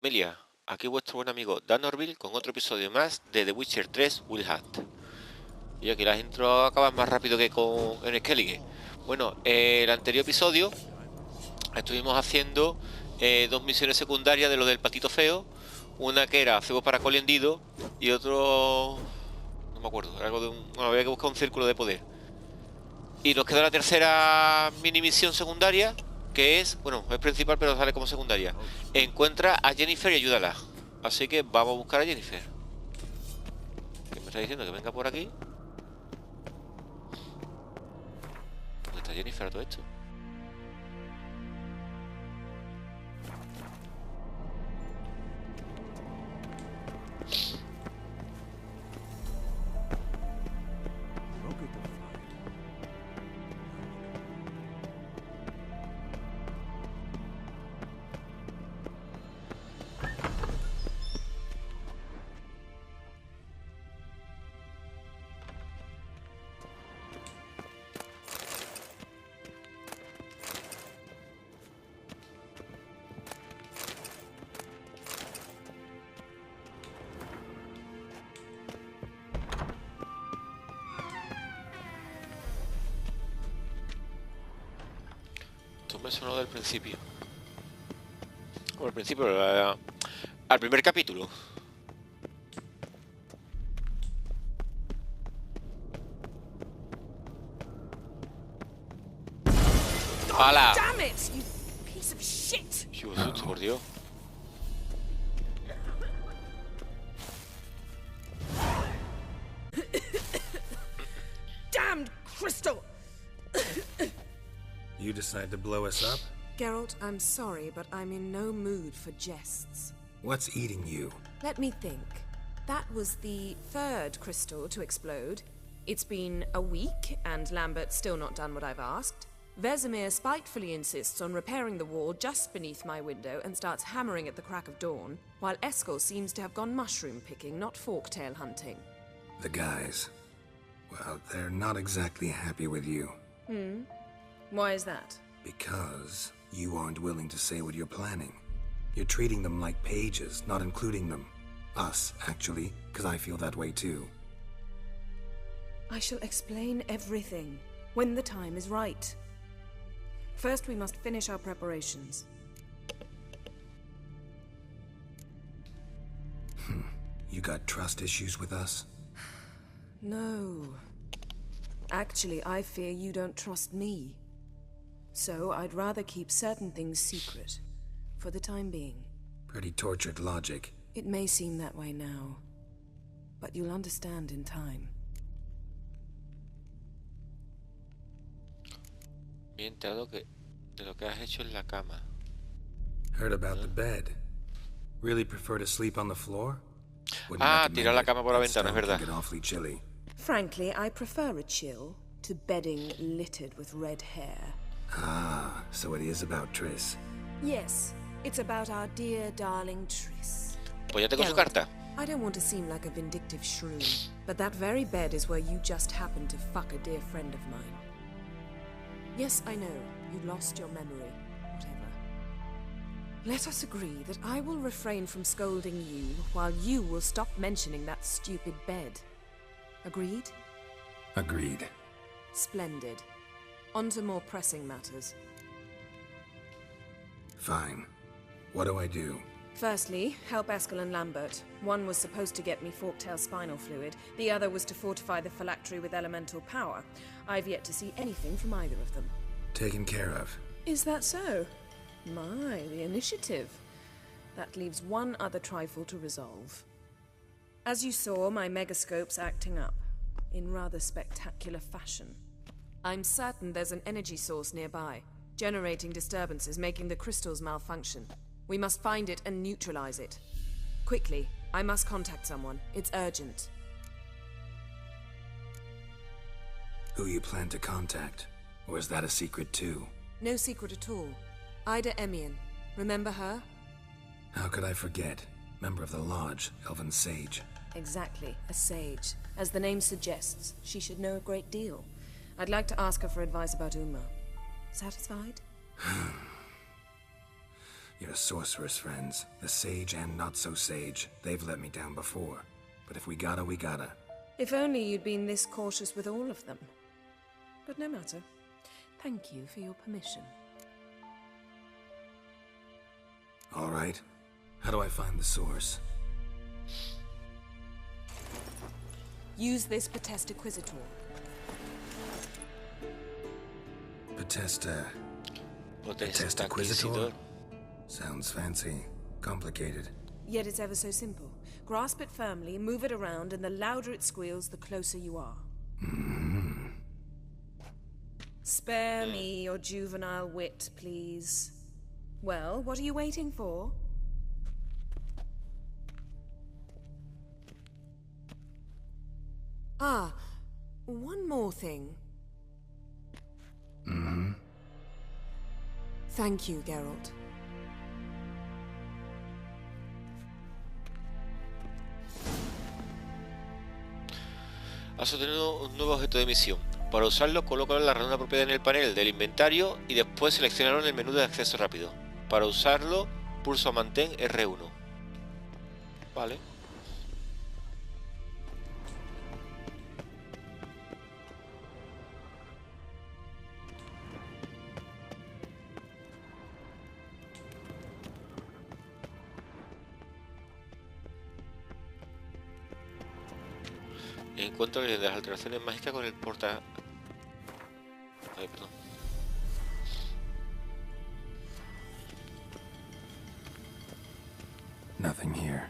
Familia, aquí vuestro buen amigo DANORTVIL con otro episodio más de The Witcher 3 Wild Hunt. Y aquí las intros acaban más rápido que en Skellige. Bueno, el anterior episodio estuvimos haciendo dos misiones secundarias de lo del Patito Feo. Una que era cebo para colendido y otro... no me acuerdo, algo de un... bueno, había que buscar un círculo de poder. Y nos queda la tercera mini misión secundaria, que es, bueno, es principal pero sale como secundaria. Encuentra a Jennifer y ayúdala. Así que vamos a buscar a Jennifer. ¿Qué me está diciendo? Que venga por aquí. ¿Dónde está Jennifer a todo esto? Esto me sonó del principio. O al principio, al primer capítulo. ¡Hala! Damn it, you piece of shit! Susto, por Dios. Damned crystal! You decide to blow us up? Geralt, I'm sorry, but I'm in no mood for jests. What's eating you? Let me think. That was the third crystal to explode. It's been a week, and Lambert's still not done what I've asked. Vesemir spitefully insists on repairing the wall just beneath my window and starts hammering at the crack of dawn, while Eskel seems to have gone mushroom picking, not forktail hunting. The guys. Well, they're not exactly happy with you. Why is that? Because you aren't willing to say what you're planning. You're treating them like pages, not including them. Us, actually, because I feel that way too. I shall explain everything when the time is right. First, we must finish our preparations. You got trust issues with us? No. Actually, I fear you don't trust me. So, I'd rather keep certain things secret, for the time being. Pretty tortured logic. It may seem that way now, but you'll understand in time. Me he enterado de lo que has hecho en la cama. Heard about the bed. Really prefer to sleep on the floor? Tirar la cama por la ventana, es verdad. Get awfully chilly. Frankly, I prefer a chill to bedding littered with red hair. Ah, so it is about Triss. Yes, it's about our dear darling Triss. Pues ya tengo su Geralt, carta. I don't want to seem like a vindictive shrew, but that very bed is where you just happened to fuck a dear friend of mine. Yes, I know, you lost your memory, whatever. Let us agree that I will refrain from scolding you while you will stop mentioning that stupid bed. Agreed? Agreed. Splendid. On to more pressing matters. Fine. What do I do? Firstly, help Eskel and Lambert. One was supposed to get me forktail spinal fluid, the other was to fortify the phylactery with elemental power. I've yet to see anything from either of them. Taken care of. Is that so? My, the initiative. That leaves one other trifle to resolve. As you saw, my megascope's acting up, in rather spectacular fashion. I'm certain there's an energy source nearby, generating disturbances, making the crystals malfunction. We must find it and neutralize it. Quickly, I must contact someone. It's urgent. Who you plan to contact? Or is that a secret too? No secret at all. Ida Emian. Remember her? How could I forget? Member of the Lodge, Elven Sage. Exactly, a sage. As the name suggests, she should know a great deal. I'd like to ask her for advice about Uma. Satisfied? Your sorceress friends, the sage and not so sage, they've let me down before. But if we gotta, we gotta. If only you'd been this cautious with all of them. But no matter. Thank you for your permission. All right. How do I find the source? Use this Potestaquisitor. Potestaquisitor? Sounds fancy. Complicated. Yet it's ever so simple. Grasp it firmly, move it around, and the louder it squeals, the closer you are. Spare me your juvenile wit, please. Well, what are you waiting for? Ah, one more thing. Thank you, Geralt. Has obtenido un nuevo objeto de misión. Para usarlo, colócalo en la ranura apropiada en el panel del inventario y después seleccionarlo en el menú de acceso rápido. Para usarlo, pulsa o mantén R1. Vale. Encuentro las alteraciones mágicas con el porta... Ay, perdón. Nothing here.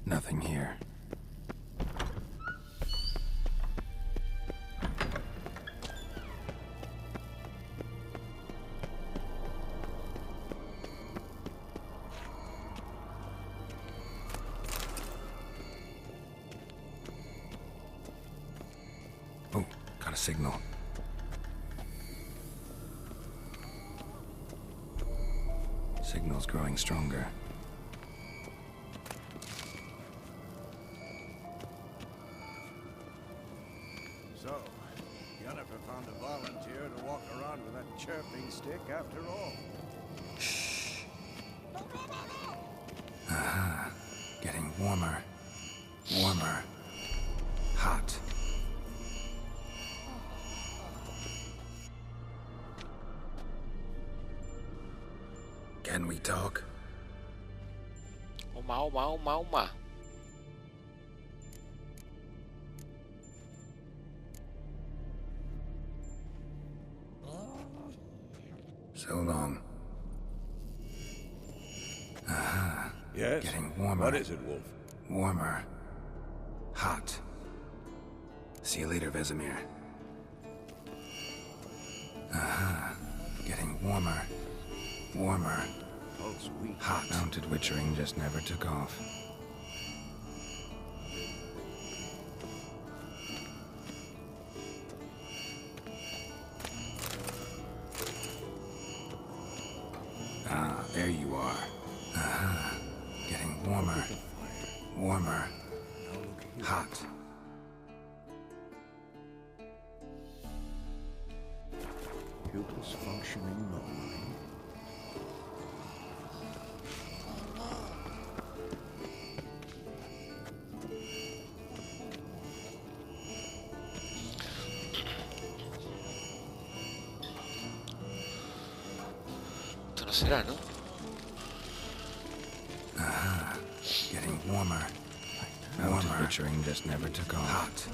Nothing here. Oh, got a signal. Signal's growing stronger. So, Yennefer found a volunteer to walk around with that chirping stick after all. Shh. Aha. Getting warmer. Warmer. Hot. Can we talk? Oma, oma, oma, oma. So long. Aha. Yes? Getting warmer. What is it, Wolf? Warmer. Hot. See you later, Vesemir. Aha. Getting warmer. Warmer. Pulse weak. Hot. Mounted witchering just never took off. Ah, there you are. Aha. Getting warmer. Warmer. Hot. Pupils functioning normally. Esto no será, ¿no? Aha. Getting warmer. Warmer. Witchering just never took off. Hot.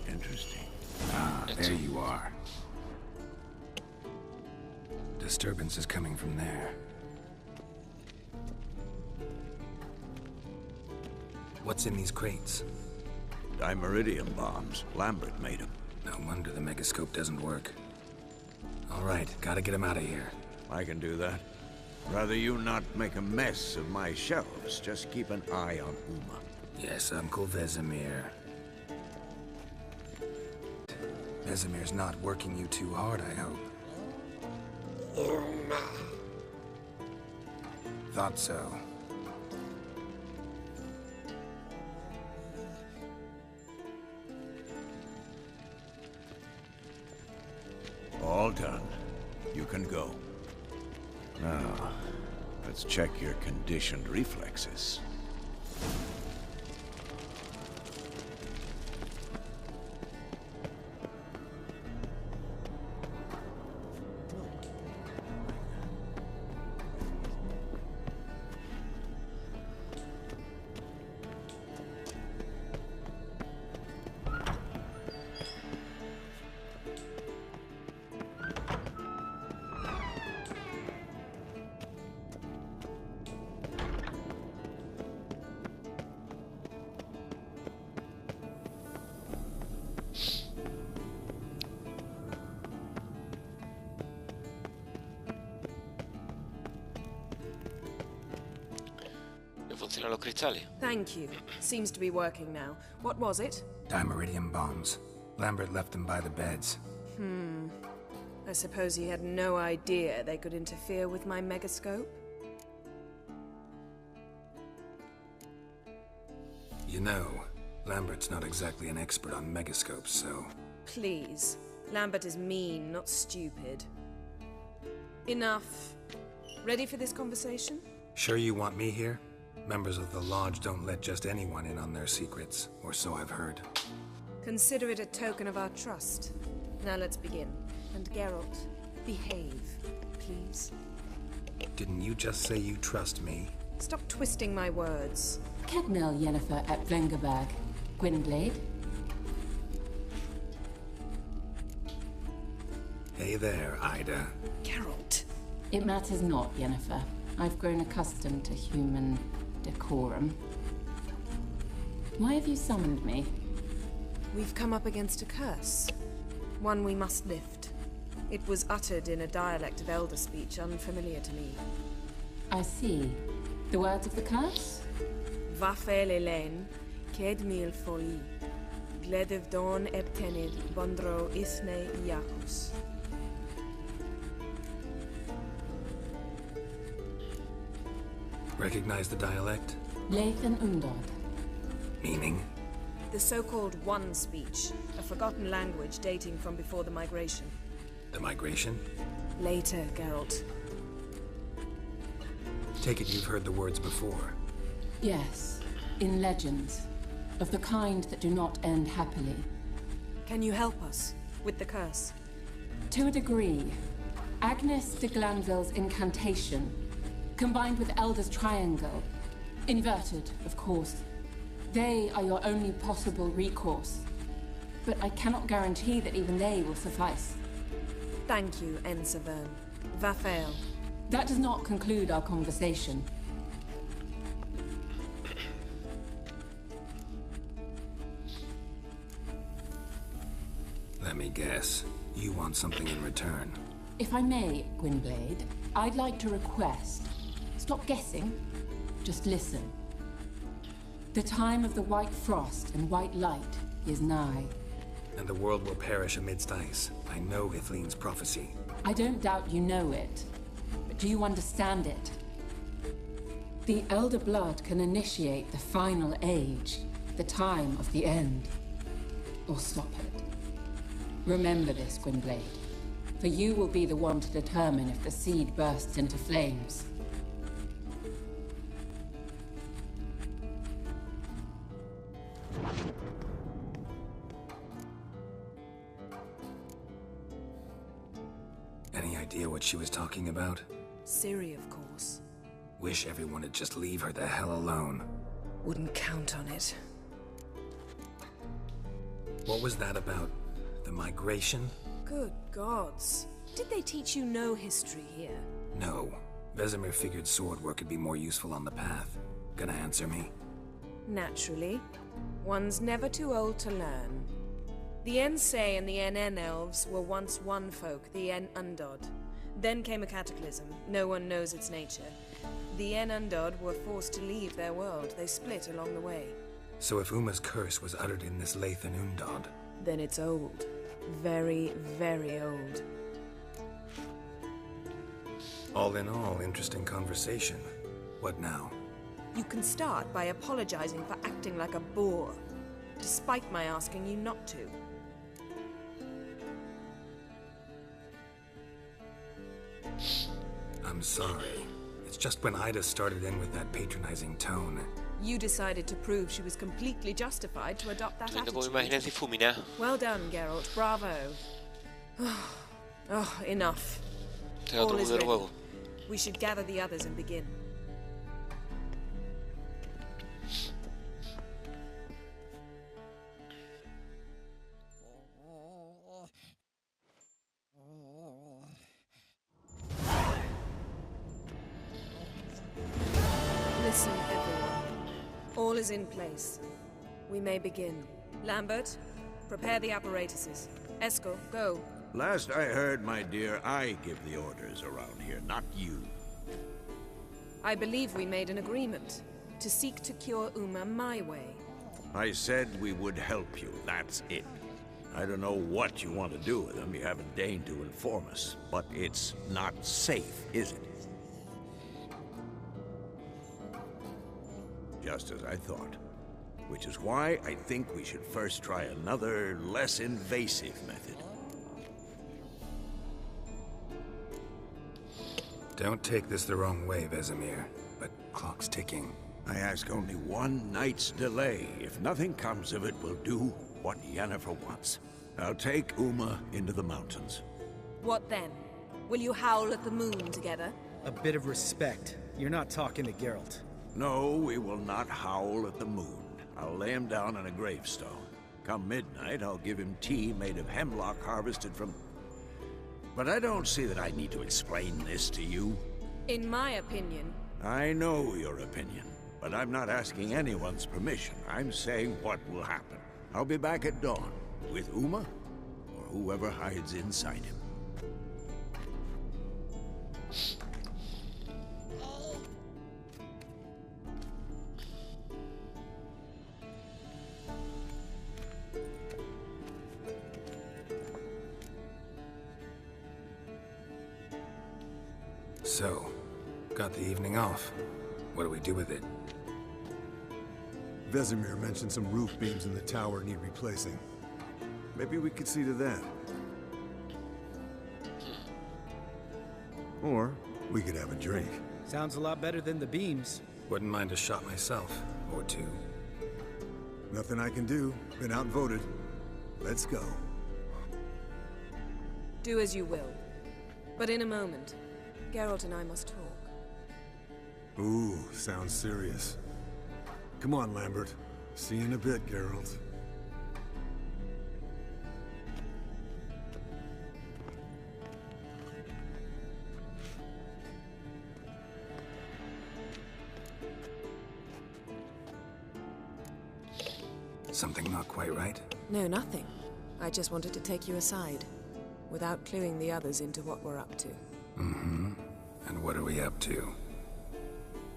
Interesting. Ah, there you are. Disturbance is coming from there. What's in these crates? Dimeridium bombs. Lambert made them. No wonder the megascope doesn't work. All right, gotta get him out of here. I can do that. Rather you not make a mess of my shelves. Just keep an eye on Uma. Yes, Uncle Vesemir. Vesemir's not working you too hard, I hope. Thought so. All done. You can go. Now, let's check your conditioned reflexes. ¿Funcionan los cristales? Thank you. Seems to be working now. What was it? Dimeridium bombs. Lambert left them by the beds. I suppose he had no idea they could interfere with my megascope? You know, Lambert's not exactly an expert on megascopes, so... Please. Lambert is mean, not stupid. Enough. Ready for this conversation? Sure you want me here? Members of the Lodge don't let just anyone in on their secrets, or so I've heard. Consider it a token of our trust. Now let's begin. And Geralt, behave, please. Didn't you just say you trust me? Stop twisting my words. Kedmel Yennefer at Vengerberg. Gwynblade? Hey there, Ida. Geralt. It matters not, Yennefer. I've grown accustomed to human decorum. Why have you summoned me? We've come up against a curse. One we must lift. It was uttered in a dialect of Elder speech unfamiliar to me. I see. The words of the curse? Vafel Elaine, ked mil foli, gledev don ebtenid bondro isne iacus. Recognize the dialect? Lathan Undod. Meaning? The so-called One speech, a forgotten language dating from before the migration. The migration? Later, Geralt. Take it you've heard the words before. Yes, in legends. Of the kind that do not end happily. Can you help us with the curse? To a degree. Agnes de Glanville's incantation, combined with Elder's triangle, inverted, of course. They are your only possible recourse. But I cannot guarantee that even they will suffice. Thank you, Ensavern. Vafel. That does not conclude our conversation. Let me guess. You want something in return. If I may, Gwynblade, I'd like to request. Stop guessing. Just listen. The time of the white frost and white light is nigh. And the world will perish amidst ice. I know Ithleen's prophecy. I don't doubt you know it. But do you understand it? The Elder Blood can initiate the final age, the time of the end. Or stop it. Remember this, Gwynblade. For you will be the one to determine if the seed bursts into flames. Any idea what she was talking about? Ciri, of course. Wish everyone would just leave her the hell alone. Wouldn't count on it. What was that about? The migration? Good gods. Did they teach you no history here? No. Vesemir figured sword work could be more useful on the path. Gonna answer me? Naturally. One's never too old to learn. The Ensei and the NN elves were once one folk, the En Undod. Then came a cataclysm. No one knows its nature. The En Undod were forced to leave their world. They split along the way. So if Uma's curse was uttered in this Lathan Undod, Then it's old. Very, very old. all in all, interesting conversation. What now? You can start by apologizing for acting like a boor, despite my asking you not to. I'm sorry. It's just when Ida started in with that patronizing tone. You decided to prove she was completely justified to adopt that Viendo como attitude. imágenes difuminadas. Well done, Geralt. Bravo. Oh, enough. Este es otro All is modo de ready. juego. We should gather the others and begin. Listen, everyone. All is in place. We may begin. Lambert, prepare the apparatuses. Eskel, go. Last I heard, my dear, I give the orders around here, not you. I believe we made an agreement to seek to cure Uma my way. I said we would help you, that's it. I don't know what you want to do with them, you haven't deigned to inform us. But it's not safe, is it? Just as I thought. Which is why I think we should first try another, less invasive method. Don't take this the wrong way, Vesemir, but clock's ticking. I ask only one night's delay. If nothing comes of it, we'll do what Yennefer wants. I'll take Uma into the mountains. What then? Will you howl at the moon together? A bit of respect. You're not talking to Geralt. No, we will not howl at the moon. I'll lay him down on a gravestone. Come midnight, I'll give him tea made of hemlock harvested from... But I don't see that I need to explain this to you. In my opinion, I know your opinion, but I'm not asking anyone's permission. I'm saying what will happen. I'll be back at dawn, with Uma, or whoever hides inside him. So, got the evening off. What do we do with it? Vesemir mentioned some roof beams in the tower need replacing. Maybe we could see to that. Or we could have a drink. Sounds a lot better than the beams. Wouldn't mind a shot myself, or two. Nothing I can do. Been outvoted. Let's go. do as you will. But in a moment, Geralt and I must talk. Ooh, sounds serious. Come on, Lambert. See you in a bit, Geralt. Something not quite right? No, nothing. I just wanted to take you aside, without cluing the others into what we're up to. Mm-hmm. And what are we up to?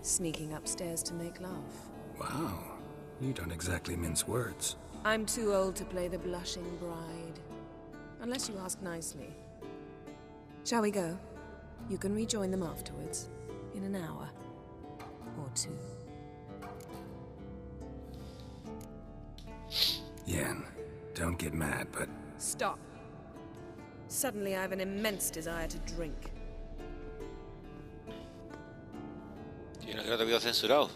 Sneaking upstairs to make love. Wow. You don't exactly mince words. I'm too old to play the blushing bride. Unless you ask nicely. Shall we go? You can rejoin them afterwards. In an hour. Or two. Yen, don't get mad, but... Stop. Suddenly I have an immense desire to drink. Tiene que no te había censurado.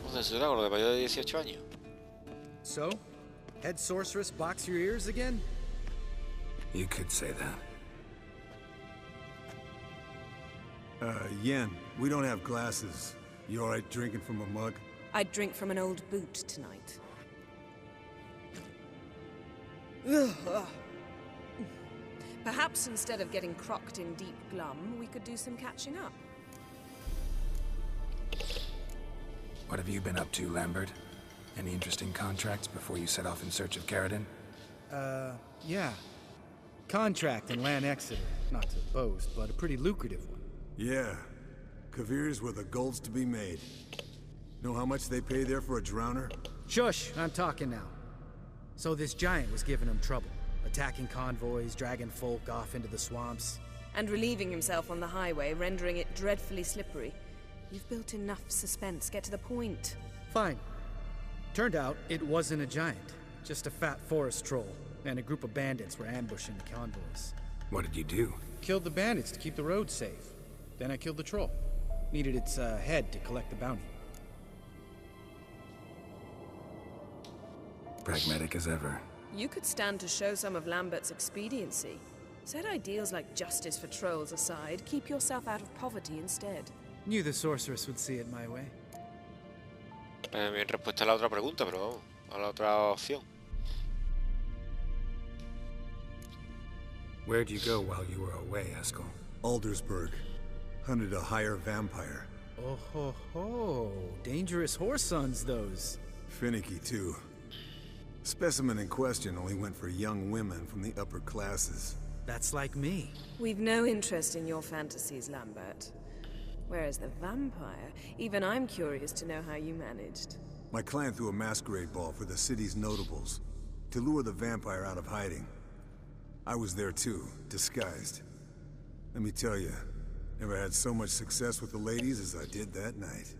¿Cómo censurado? Lo de mayor de 18 años. So? Head sorceress box your ears again? You could say that. Yen, we don't have glasses. You alright drinking from a mug? I'd drink from an old boot tonight. Ugh. Perhaps instead of getting crocked in deep glum, we could do some catching up. What have you been up to, Lambert? Any interesting contracts before you set off in search of Caradon? Yeah. Contract in Lan Exeter. Not to boast, but a pretty lucrative one. Yeah. Kavir's where the gold's to be made. Know how much they pay there for a drowner? Shush, I'm talking now. So this giant was giving him trouble. Attacking convoys, dragging folk off into the swamps. and relieving himself on the highway, rendering it dreadfully slippery. You've built enough suspense. Get to the point. Fine. Turned out it wasn't a giant, just a fat forest troll, and a group of bandits were ambushing the convoys. What did you do? Killed the bandits to keep the roads safe. Then I killed the troll. Needed its head to collect the bounty. Pragmatic as ever. You could stand to show some of Lambert's expediency. Set ideals like justice for trolls aside, keep yourself out of poverty instead. Knew the sorceress would see it my way. Mi respuesta a la otra pregunta, pero vamos, a la otra opción. Where'd you go while you were away, Eskel? Aldersburg. Hunted a higher vampire. Oh ho ho. Dangerous horse sons, those. Finicky, too. Specimen in question only went for young women from the upper classes. That's like me. We've no interest in your fantasies, Lambert. Whereas the vampire, even I'm curious to know how you managed. My clan threw a masquerade ball for the city's notables, to lure the vampire out of hiding. I was there too, disguised. Let me tell you, never had so much success with the ladies as I did that night.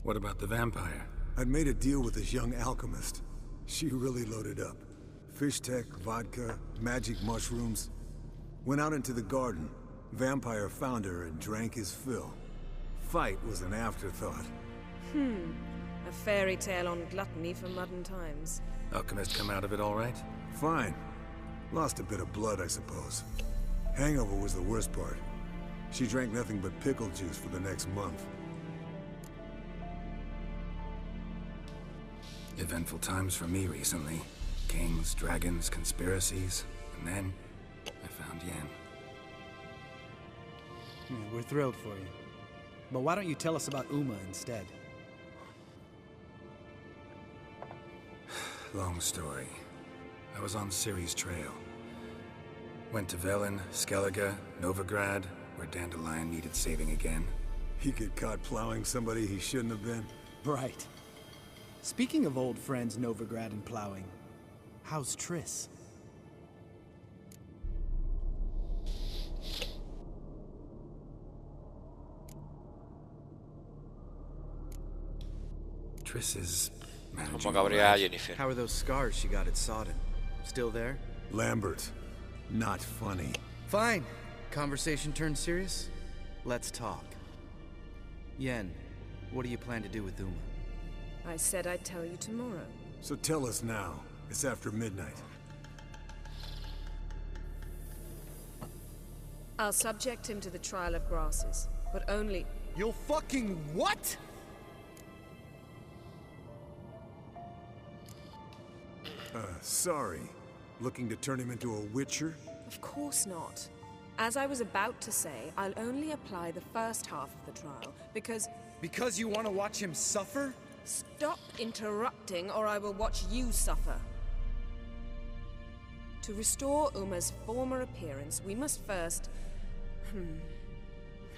What about the vampire? I'd made a deal with this young alchemist. She really loaded up. Fish tech, vodka, magic mushrooms. Went out into the garden. Vampire found her and drank his fill. Fight was an afterthought. A fairy tale on gluttony for modern times. Alchemist come out of it all right? Fine. Lost a bit of blood, I suppose. Hangover was the worst part. She drank nothing but pickle juice for the next month. Eventful times for me recently. Kings, dragons, conspiracies, and then I found Yen. Yeah, we're thrilled for you. But why don't you tell us about Uma instead? Long story. I was on Ciri's trail. Went to Velen, Skellige, Novigrad, where Dandelion needed saving again. He get caught plowing somebody he shouldn't have been. Right. Speaking of old friends Novigrad and plowing, how's Triss? Triss is managing. Como cabrea a Jennifer. How are those scars she got at Sodden? Still there? Lambert. Not funny. Fine. Conversation turned serious? Let's talk. Yen, what do you plan to do with Uma? I said I'd tell you tomorrow. So tell us now. It's after midnight. I'll subject him to the trial of grasses, but only... You'll fucking what? Sorry. Looking to turn him into a witcher? Of course not. As I was about to say, I'll only apply the first half of the trial, because... Because you want to watch him suffer? Stop interrupting, or I will watch you suffer. To restore Uma's former appearance, we must first...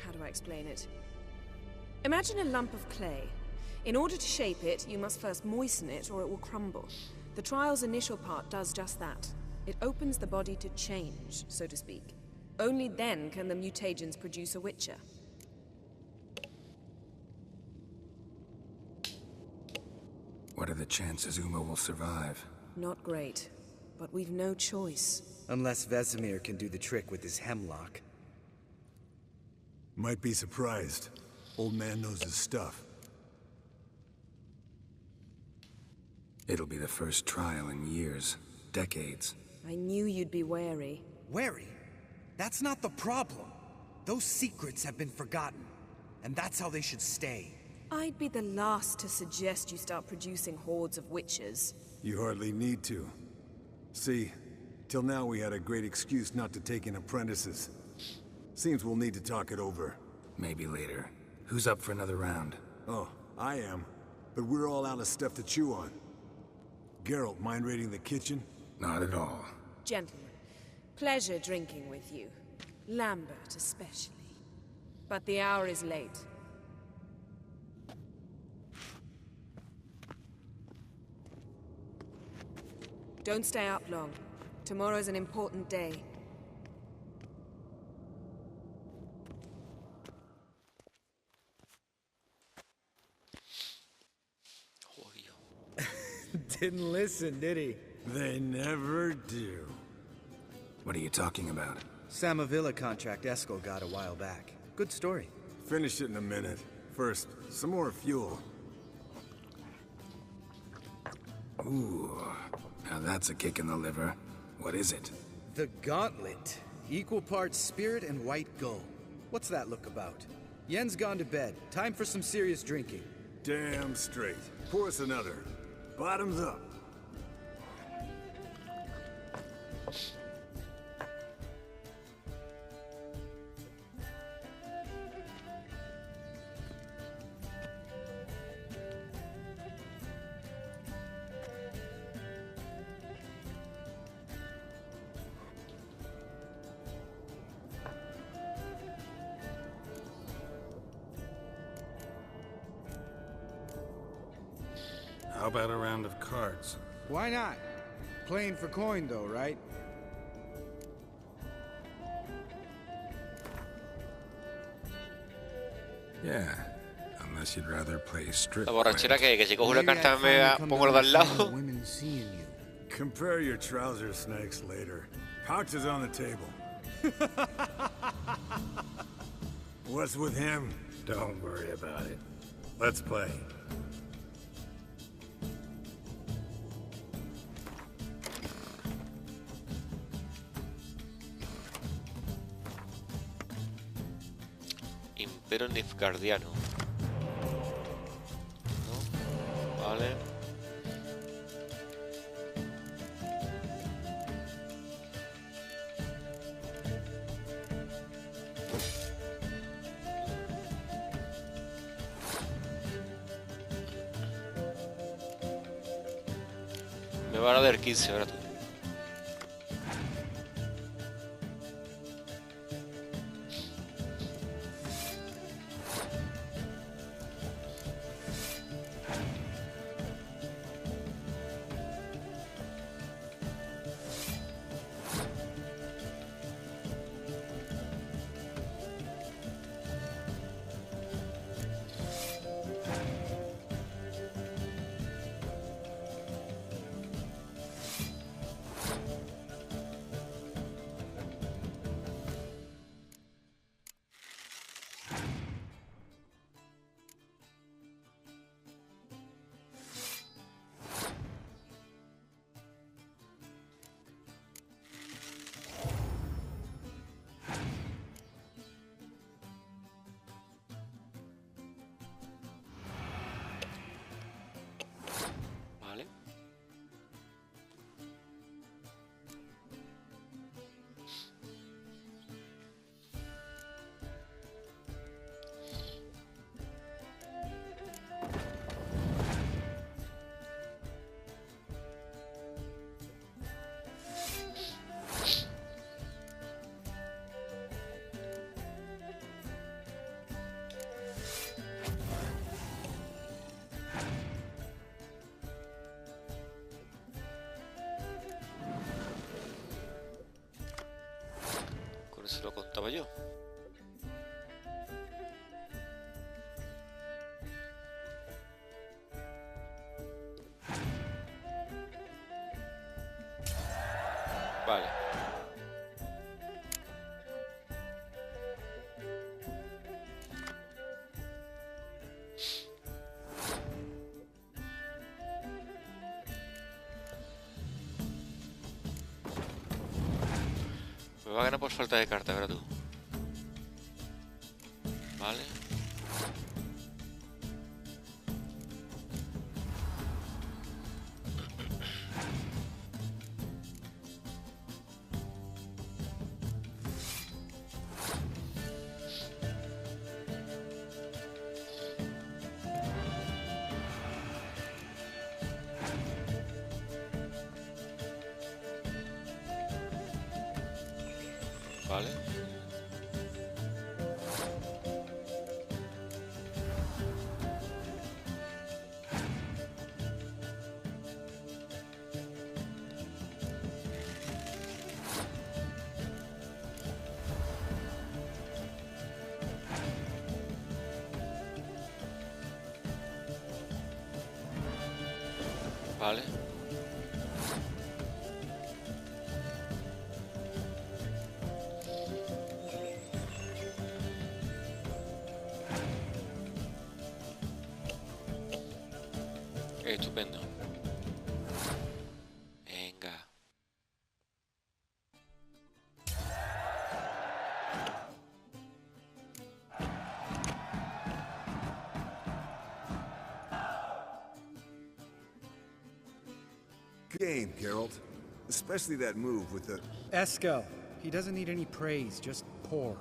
How do I explain it? Imagine a lump of clay. In order to shape it, you must first moisten it, or it will crumble. The trial's initial part does just that. It opens the body to change, so to speak. Only then can the mutagens produce a witcher. What are the chances Uma will survive? Not great, but we've no choice. Unless Vesemir can do the trick with his hemlock. Might be surprised. Old man knows his stuff. It'll be the first trial in years. Decades. I knew you'd be wary. Wary? That's not the problem. Those secrets have been forgotten. And that's how they should stay. I'd be the last to suggest you start producing hordes of witches. You hardly need to. See, till now we had a great excuse not to take in apprentices. Seems we'll need to talk it over. Maybe later. Who's up for another round? Oh, I am. But we're all out of stuff to chew on. Geralt, mind raiding the kitchen? Not at all. Gentlemen, pleasure drinking with you. Lambert especially. But the hour is late. Don't stay up long. Tomorrow's an important day. Didn't listen, did he? They never do. What are you talking about? Samavilla contract Eskel got a while back. Good story. Finish it in a minute. First, some more fuel. Ooh, now that's a kick in the liver. What is it? The Gauntlet. Equal parts spirit and white gull. What's that look about? Yen's gone to bed. Time for some serious drinking. Damn straight. Pour us another. Bottoms up. How about a round of cards? Why not? Playing for coin though, right? Yeah, unless you'd rather play strip. La borrachera que si cojo una Maybe carta I'd me finally come pongo to lo de al understand lado. women seeing you. Compare your trouser snakes later. Pouch is on the table. What's with him? Don't worry about it. Let's play. Impero Nifgardiano. ¿No? Vale. Me van a dar 15 ahora tú. Vale. Con eso lo contaba yo. Vale. Me va a ganar por falta de carta, ¿verdad tú? Vale. Vale. Vale. Estupendo. Venga. Game, Geralt. Especially that move with the... Eskel. He doesn't need any praise, just pour.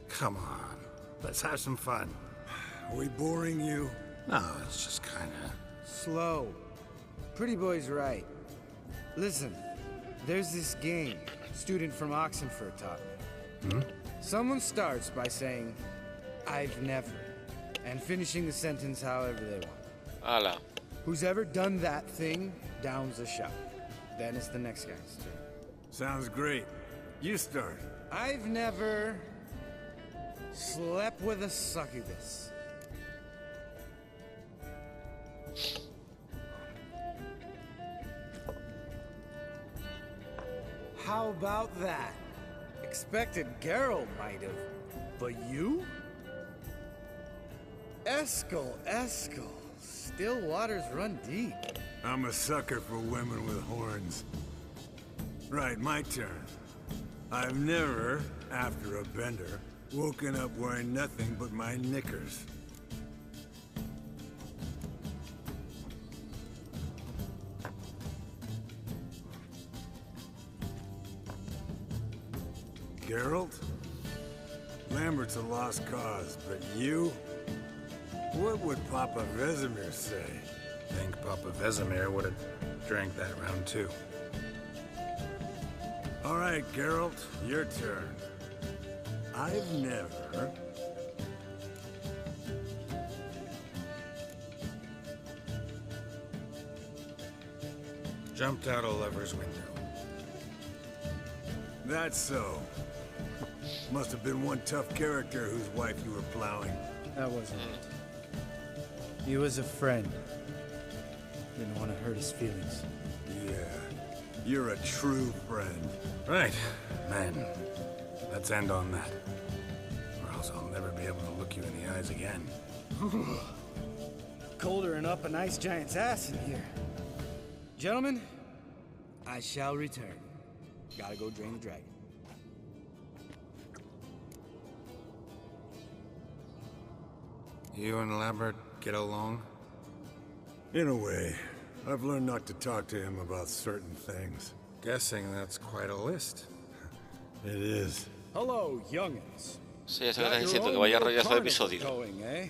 Come on. Let's have some fun. Are we boring you? No, it's just kinda... Slow. Pretty boy's right. Listen, there's this game student from Oxenford taught me. Someone starts by saying, I've never, and finishing the sentence however they want. Ala. Who's ever done that thing downs a shot. Then it's the next guy's turn. Sounds great. You start. I've never slept with a succubus. How about that? Expected Geralt might have, but you? Eskel. Still waters run deep. I'm a sucker for women with horns. Right, my turn. I've never, after a bender, woken up wearing nothing but my knickers. Geralt? Lambert's a lost cause, but you? What would Papa Vesemir say? I think Papa Vesemir would have drank that round too. All right, Geralt, your turn. I've never... Jumped out a lover's window. That's so. Must have been one tough character whose wife you were plowing. That wasn't it. He was a friend. Didn't want to hurt his feelings. Yeah, you're a true friend. Right, man. Let's end on that. Or else I'll never be able to look you in the eyes again. Colder and up an ice giant's ass in here. Gentlemen, I shall return. Gotta go drain the dragon. You and Lambert get along? In a way. I've learned not to talk to him about certain things. Guessing that's quite a list. It is. Hello, youngins. Sí, eso que estás diciendo, que vaya rollazo de episodio. Going, eh?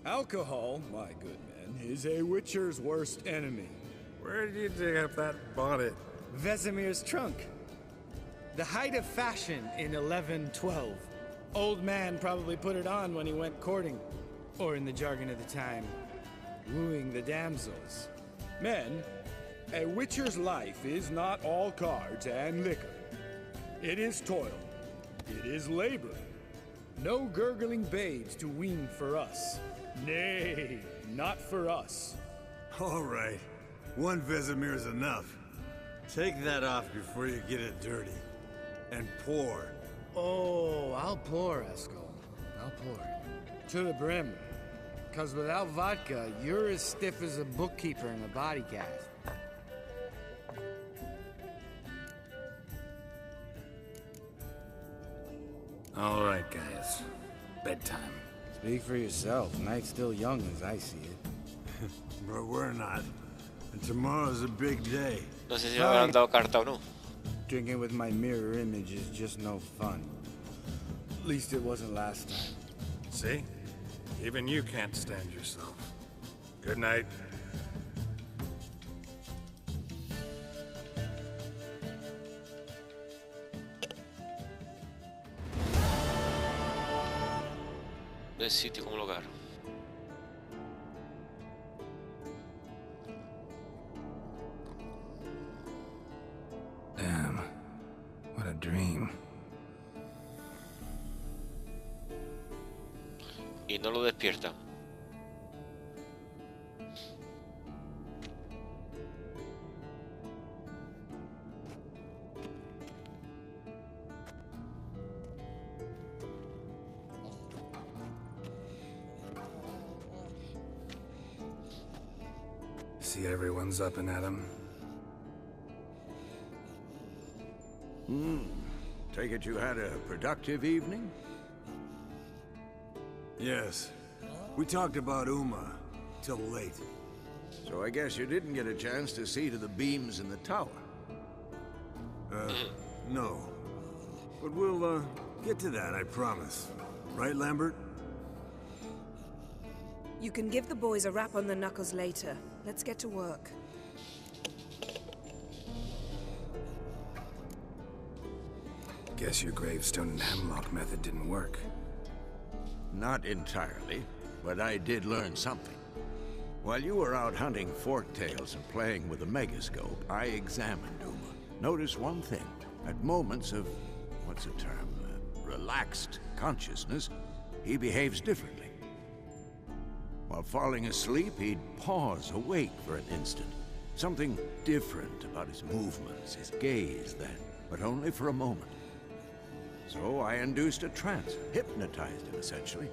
Alcohol, my good men, is a witcher's worst enemy. Where did you dig up that bonnet? Vesemir's trunk. The height of fashion in 1112. Old man probably put it on when he went courting. Or in the jargon of the time, wooing the damsels. Men, a witcher's life is not all cards and liquor. It is toil. It is labor. No gurgling babes to wean for us. Nay, not for us. All right. One Vesemir's enough. Take that off before you get it dirty. And pour. Oh, I'll pour, Eskel. I'll pour. To the brim. 'Cause without vodka, you're as stiff as a bookkeeper in a body cast. All right, guys. Bedtime. Speak for yourself. Night's still young as I see it. But we're not. And tomorrow's a big day. No sé si me habrán dado carta o no. Drinking with my mirror image is just no fun. At least it wasn't last time. See? Even you can't stand yourself. Good night. Del sitio como lugar. Damn. What a dream. Y no lo despiertan. See everyone's up and at 'em. Take it you had a productive evening? Yes. We talked about Uma till late. So I guess you didn't get a chance to see to the beams in the tower. No. But we'll, get to that, I promise. Right, Lambert? You can give the boys a rap on the knuckles later. Let's get to work. Guess your gravestone and hemlock method didn't work. Not entirely, but I did learn something. While you were out hunting forktails and playing with a megascope, I examined Uma. Noticed one thing. At moments of, what's the term, relaxed consciousness, he behaves differently. While falling asleep, he'd pause, awake for an instant. Something different about his movements, his gaze then, but only for a moment. So I induced a trance, hypnotized him essentially.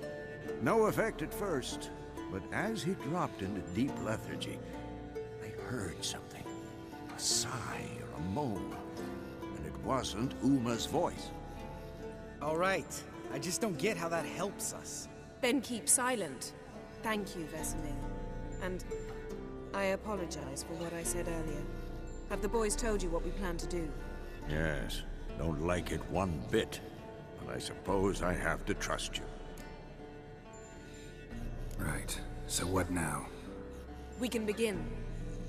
No effect at first, but as he dropped into deep lethargy, I heard something. A sigh or a moan, and it wasn't Uma's voice. All right. I just don't get how that helps us. Then keep silent. Thank you, Vesemir. And I apologize for what I said earlier. Have the boys told you what we plan to do? Yes, don't like it one bit, but I suppose I have to trust you. Right. So what now? We can begin.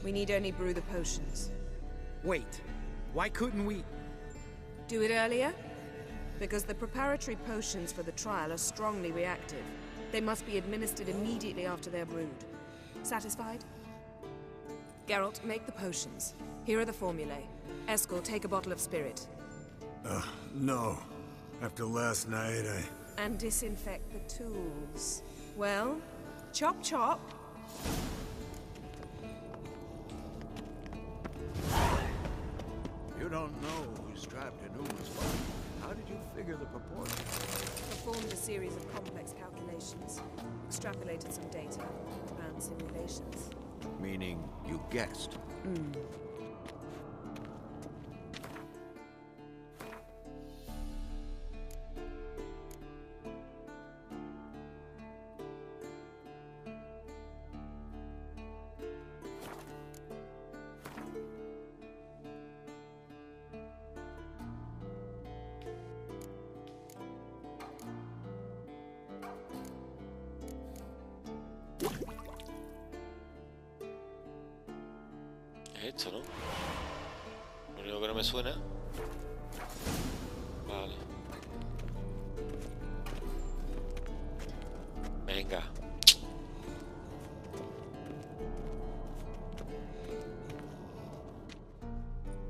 We need only brew the potions. Wait. Why couldn't we... Do it earlier? Because the preparatory potions for the trial are strongly reactive. They must be administered immediately after they're brewed. Satisfied? Geralt, make the potions. Here are the formulae. Eskel, take a bottle of spirit. No. After last night, And disinfect the tools. Well, chop chop. You don't know who's trapped in Uma's body. How did you figure the proportions? Performed a series of complex calculations. Extrapolated some data. Ran simulations. Meaning you guessed. Esto, ¿no? Lo único que no me suena. Vale. Venga.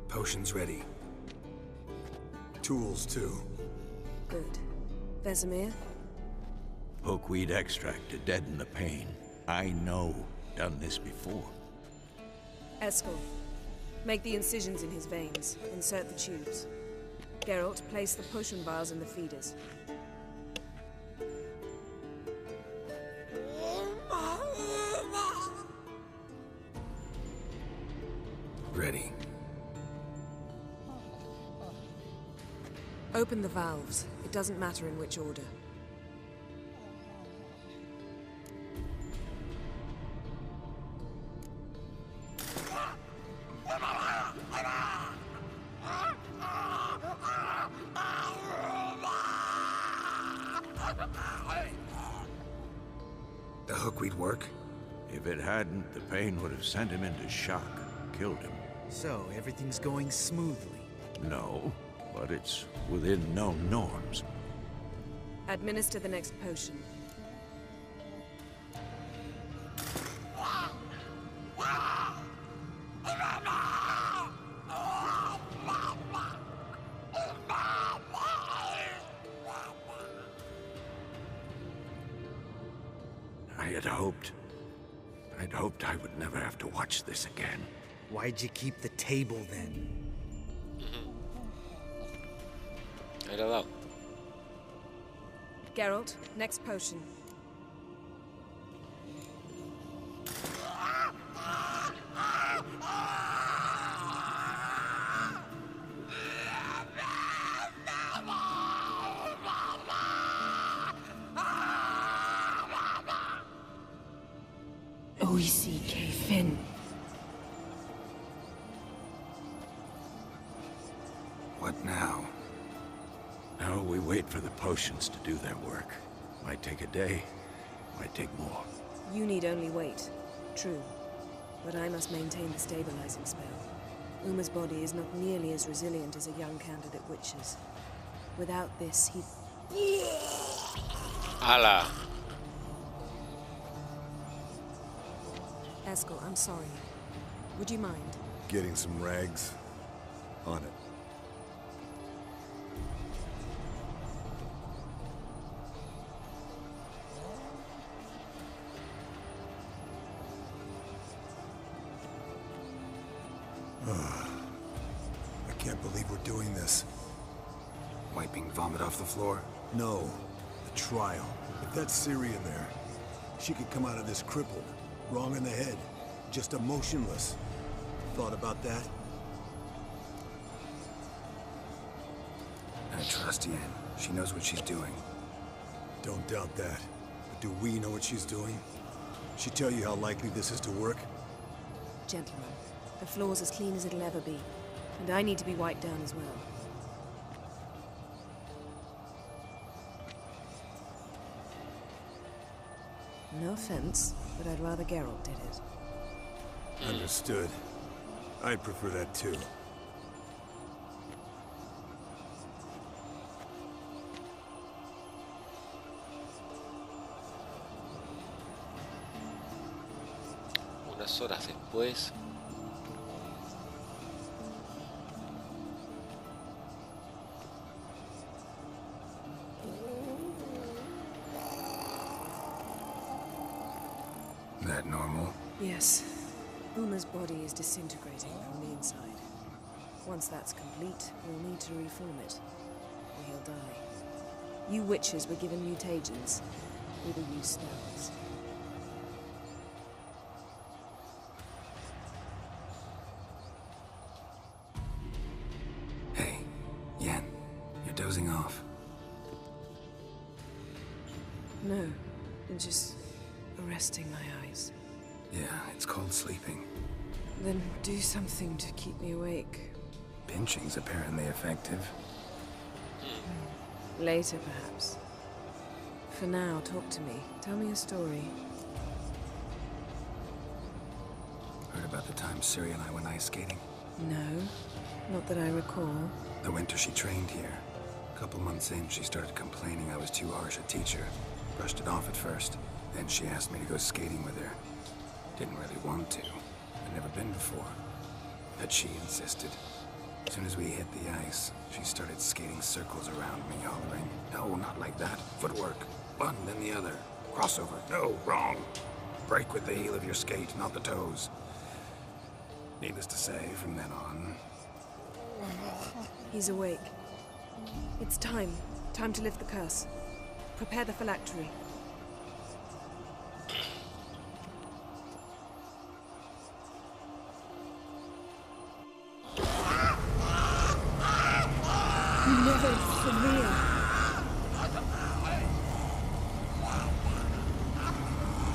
Potions ready. tools too. Good. Vesemir? Hookweed extract to deaden the pain. I know. Done this before. Eskel, make the incisions in his veins. Insert the tubes. Geralt, place the potion vials in the feeders. Ready. Open the valves. It doesn't matter in which order. The hookweed work? If it hadn't, the pain would have sent him into shock, killed him. So, everything's going smoothly? No, but it's within known norms. Administer the next potion. I'd hoped I would never have to watch this again. Why'd you keep the table then? Ahí lo he dado. Geralt, next potion. Sigue, Finn. What now? Now we wait for the potions to do their work. Might take a day, might take more. You need only wait. True. But I must maintain the stabilizing spell. Uma's body is not nearly as resilient as a young candidate witch's. Without this, he... ¡Hala! Eskel, I'm sorry. Would you mind? Getting some rags? On it. I can't believe we're doing this. Wiping vomit off the floor? No. The trial. If that's Syrian there, she could come out of this crippled. Wrong in the head. Just emotionless. Thought about that? I trust Yen. She knows what she's doing. Don't doubt that. But do we know what she's doing? She tell you how likely this is to work? Gentlemen, the floor's as clean as it'll ever be. And I need to be wiped down as well. No offense, but I'd rather Geralt did it. Understood. I'd prefer that too. Unas horas después. That normal? Yes. Uma's body is disintegrating from the inside. Once that's complete, we'll need to reform it, or he'll die. You witches were given mutagens. We will use spells. Hey, Yen, you're dozing off. No, I'm just arresting my eyes. Yeah, it's called sleeping. Then do something to keep me awake. Pinching's apparently effective. Later, perhaps. For now, talk to me. Tell me a story. Heard about the time Ciri and I went ice skating? No, not that I recall. The winter she trained here. A couple months in, she started complaining I was too harsh a teacher. Brushed it off at first. Then she asked me to go skating with her. Didn't really want to. I'd never been before. But she insisted. As soon as we hit the ice, she started skating circles around me, hollering, "No, not like that. Footwork. One, then the other. Crossover. No, wrong. Break with the heel of your skate, not the toes." Needless to say, from then on... He's awake. It's time. Time to lift the curse. Prepare the phylactery. Never severe.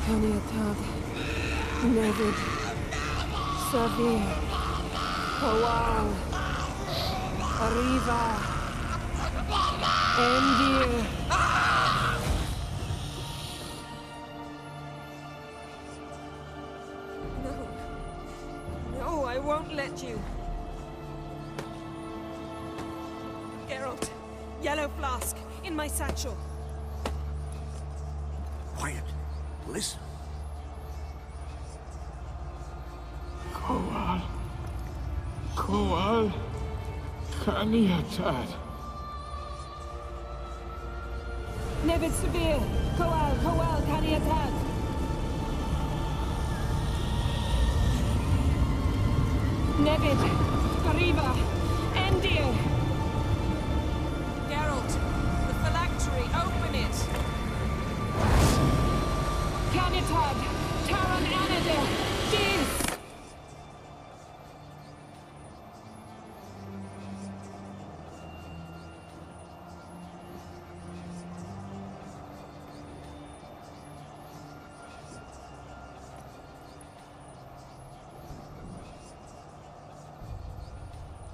Caniatad. Never severe. Kowal. Arriva. Endir. No. No, I won't let you. Geralt, yellow flask, in my satchel. Quiet. Listen. Kowal. Kowal. Kaniatad. Never severe. Kowal, Kaniatad. Nevid, Kariba, Endir. Geralt, the phylactery, open it! Canitad, Taran Anadir, Dis.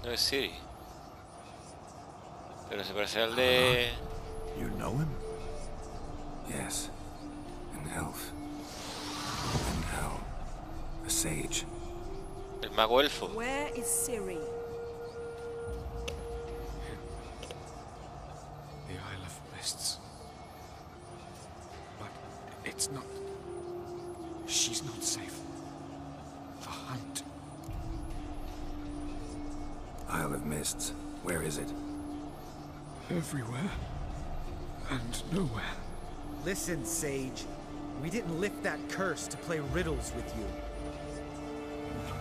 No es Siri. Pero se parece al de... You know him? Yes. An elf. And hell. A sage. El mago elfo. Where is Ciri? The Isle of Mists. But it's not... She's not safe. The hunt. Isle of Mists. Where is it? Everywhere. And nowhere. Listen, Sage. We didn't lift that curse to play riddles with you.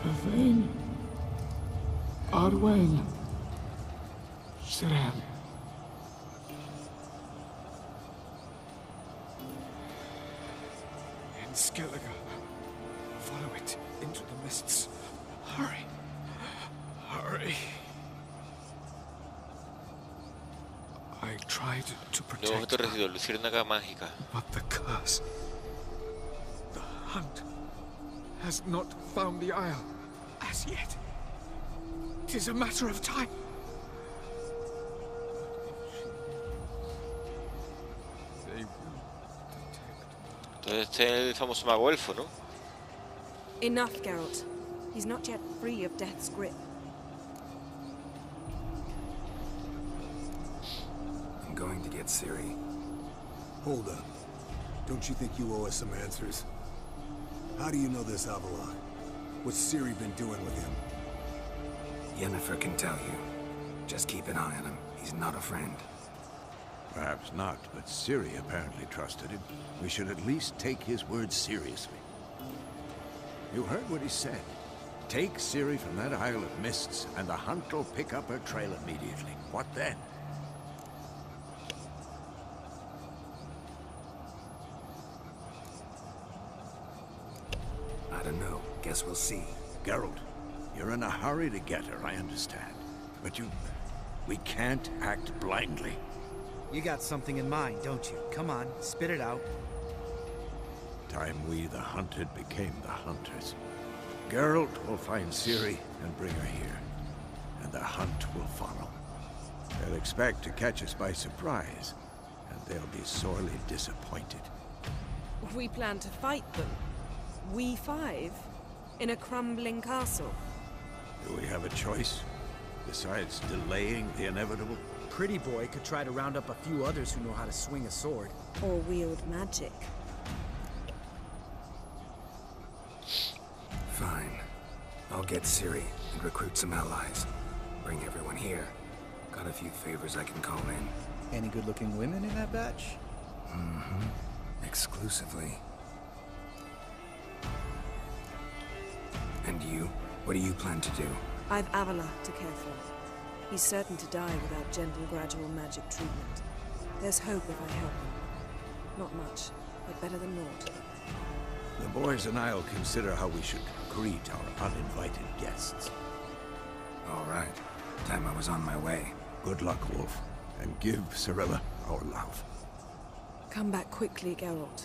Yvain. Arwen. Siren. In Skellige. Follow it into the mists. Hurry. Hurry. I tried to Nuevo protect objeto her, residuo, luciérnaga mágica. but the curse. The hunt has not found the Isle as yet. It is a matter of time. They will detect. Entonces este es el famoso mago elfo, ¿no? Enough, Geralt. He's not yet free of death's grip. I'm going to get Ciri. Hold up. Don't you think you owe us some answers? How do you know this Avalon? What's Ciri been doing with him? Yennefer can tell you. Just keep an eye on him. He's not a friend. Perhaps not, but Ciri apparently trusted him. We should at least take his words seriously. You heard what he said. Take Ciri from that Isle of Mists, and the hunt will pick up her trail immediately. What then? I don't know. Guess we'll see. Geralt, you're in a hurry to get her, I understand. But we can't act blindly. You got something in mind, don't you? Come on, spit it out. Time we, the hunted, became the hunters. Geralt will find Ciri and bring her here, and the hunt will follow. They'll expect to catch us by surprise, and they'll be sorely disappointed. We plan to fight them. We five? In a crumbling castle? Do we have a choice, besides delaying the inevitable? Pretty boy could try to round up a few others who know how to swing a sword. Or wield magic? Fine. I'll get Ciri and recruit some allies. Bring everyone here. Got a few favors I can call in. Any good-looking women in that batch? Mm-hmm. Exclusively. And you? What do you plan to do? I've Avila to care for. He's certain to die without gentle, gradual magic treatment. There's hope if I help him. Not much, but better than naught. The boys and I'll consider how we should greet our uninvited guests. All right. Time I was on my way. Good luck, Wolf, and give Cirilla our love. Come back quickly, Geralt.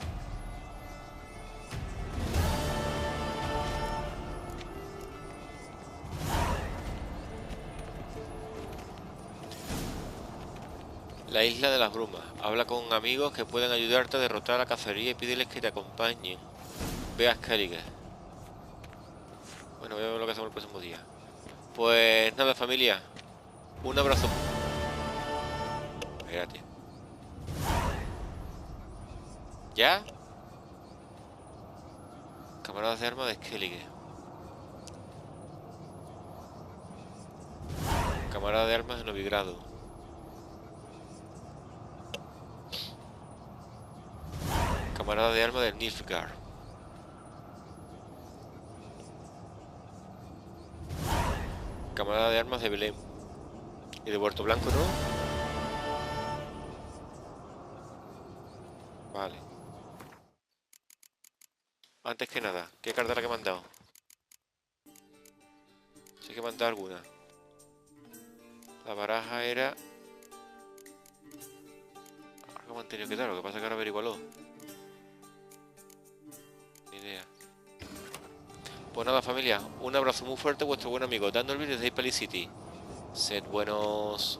La isla de las brumas. Habla con amigos que pueden ayudarte a derrotar a la cacería y pídeles que te acompañen. Ve a Skellige. Bueno, voy a ver lo que hacemos el próximo día. Pues nada, familia. Un abrazo. Espérate. ¿Ya? Camaradas de armas de Skellige. Camarada de armas de Novigrado. Camarada de armas del Nilfgaard. Camada de armas de Belén. Y de Puerto Blanco, ¿no? Vale. Antes que nada, ¿qué carta la que me han dado? Sí que me han dado alguna. La baraja era... Algo me han tenido que dar, lo que pasa es que ahora averigualo. Ni idea. Pues nada, familia, un abrazo muy fuerte a vuestro buen amigo DANORTVIL desde Pally City. Sed buenos.